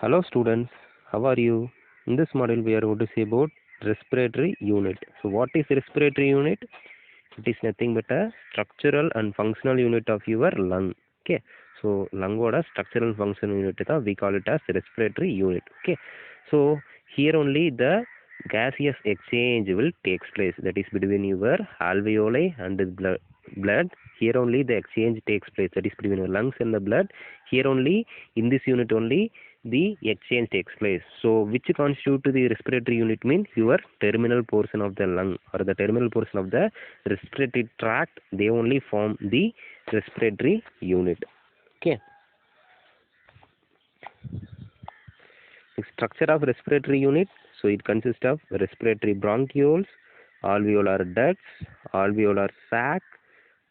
Hello students, how are you? In this module we are going to see about respiratory unit. So what is respiratory unit? It is nothing but a structural and functional unit of your lung. Okay. So lung oda structural and functional unit we call it as respiratory unit. Okay. So here only the gaseous exchange will takes place, that is between your alveoli and the blood. Here only the exchange takes place, that is between your lungs and the blood. Here only in this unit only the exchange takes place. So which constitute the respiratory unit means your terminal portion of the lung or the terminal portion of the respiratory tract, they only form the respiratory unit. Okay. The structure of respiratory unit, so it consists of respiratory bronchioles, alveolar ducts, alveolar sac,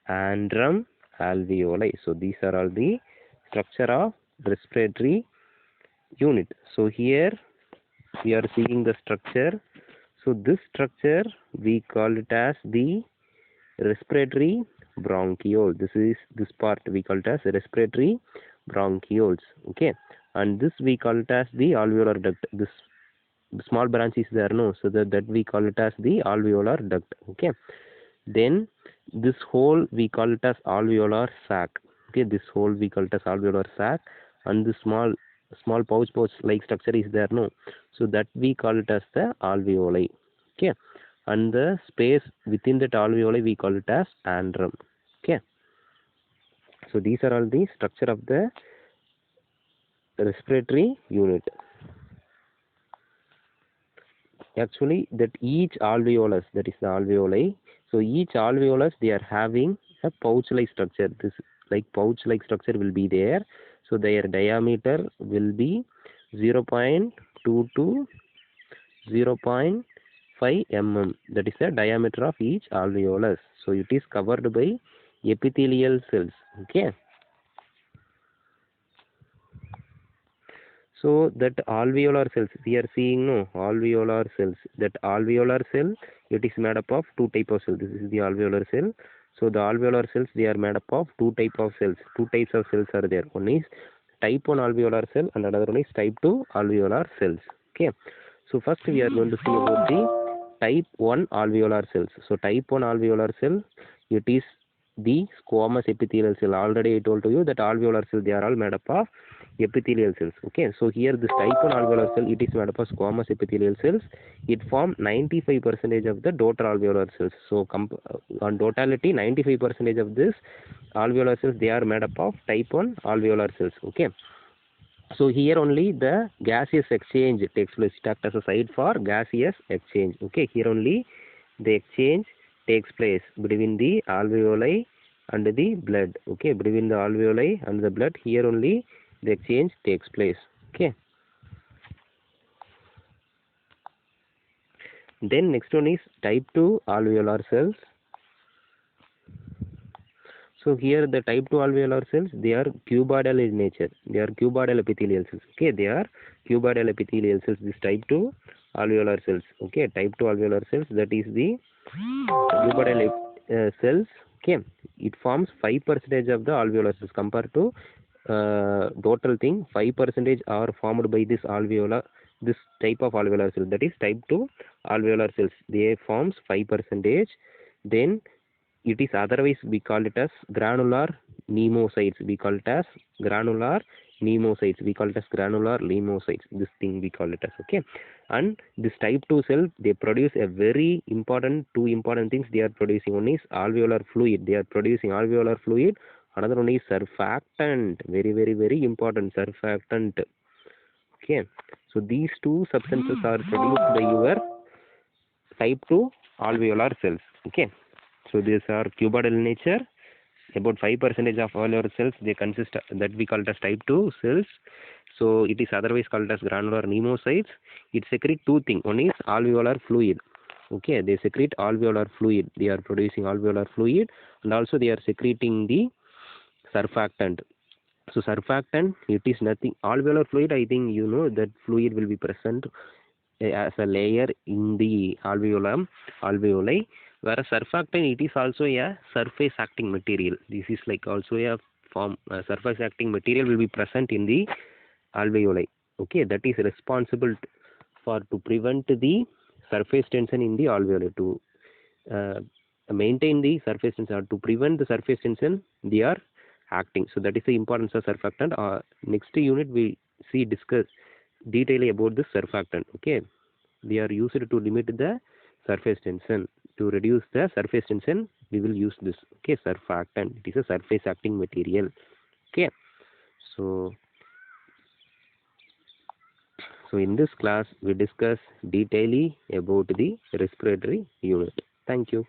and drum alveoli. So these are all the structure of respiratory unit. So here we are seeing the structure. So this structure we call it as the respiratory bronchiole. This part we call it as respiratory bronchioles. Okay, and this we call it as the alveolar duct. This small branch is there, no, so that we call it as the alveolar duct. Okay, then this hole we call it as alveolar sac. Okay, this hole we call it as alveolar sac, and the small pouch like structure is there, no, so that we call it as the alveoli. Okay, and the space within that alveoli we call it as antrum. Okay, so these are all the structure of the respiratory unit. Actually, that each alveolus, that is the alveoli, so each alveolus they are having a pouch like structure. This like pouch like structure will be there, so their diameter will be 0.2 to 0.5 mm. That is the diameter of each alveolus. So it is covered by epithelial cells. Okay, so that alveolar cells we are seeing, no, alveolar cells, that alveolar cell, it is made up of two type of cells. This is the alveolar cell. So the alveolar cells, they are made up of two type of cells. Two types of cells are there. One is type 1 alveolar cell and another one is type 2 alveolar cells. Okay, so first we are going to see about the type 1 alveolar cells. So type 1 alveolar cell, it is the squamous epithelial cell. Already I told to you that alveolar cell, they are all made up of epithelial cells. Okay, so here this type 1 alveolar cell, it is made up of squamous epithelial cells. It form 95% of the total alveolar cells. So on totality 95% of this alveolar cells, they are made up of type 1 alveolar cells. Okay, so here only the gaseous exchange takes place. It acts as a site for gaseous exchange. Okay, here only the exchange takes place between the alveoli and the blood. Okay, between the alveoli and the blood, here only the exchange takes place. Okay, then next one is type 2 alveolar cells. So here the type 2 alveolar cells, they are cuboidal in nature. They are cuboidal epithelial cells. Okay, they are cuboidal epithelial cells. This type 2 alveolar cells. Okay, type 2 alveolar cells, that is the cuboidal cells. Okay, it forms 5% of the alveolar cells compared to total thing. 5% are formed by this alveolar, this type of alveolar cell, that is type 2 alveolar cells. They forms 5%. Then it is otherwise we call it as granular pneumocytes. We call it as granular pneumocytes. We call it as granular pneumocytes. This thing we call it as. Okay, and this type 2 cell, they produce a very important, two important things they are producing. One is alveolar fluid. They are producing alveolar fluid. Another one is surfactant. Very, very, very important, surfactant. Okay, so these two substances are produced by your type 2 alveolar cells. Okay, so these are cuboidal in nature. About 5% of all our cells, they consist that we call it as type 2 cells. So it is otherwise called as granular pneumocytes. It secrete two things. One is alveolar fluid. Okay, they secrete alveolar fluid. They are producing alveolar fluid, and also they are secreting the surfactant. So surfactant, it is nothing. Alveolar fluid, I think you know that fluid will be present as a layer in the alveoli, whereas surfactant, it is also a surface acting material. This is like also a form surface acting material will be present in the alveoli. Okay, that is responsible for to prevent the surface tension in the alveoli, to uh, maintain the surface tension or to prevent the surface tension they are acting. So that is the importance of surfactant. Next unit we see discuss detail about the surfactant. Okay, they are used to limit the surface tension. To reduce the surface tension we will use this. Okay, surfactant, it is a surface acting material. Okay, so in this class we discuss detailedly about the respiratory unit. Thank you.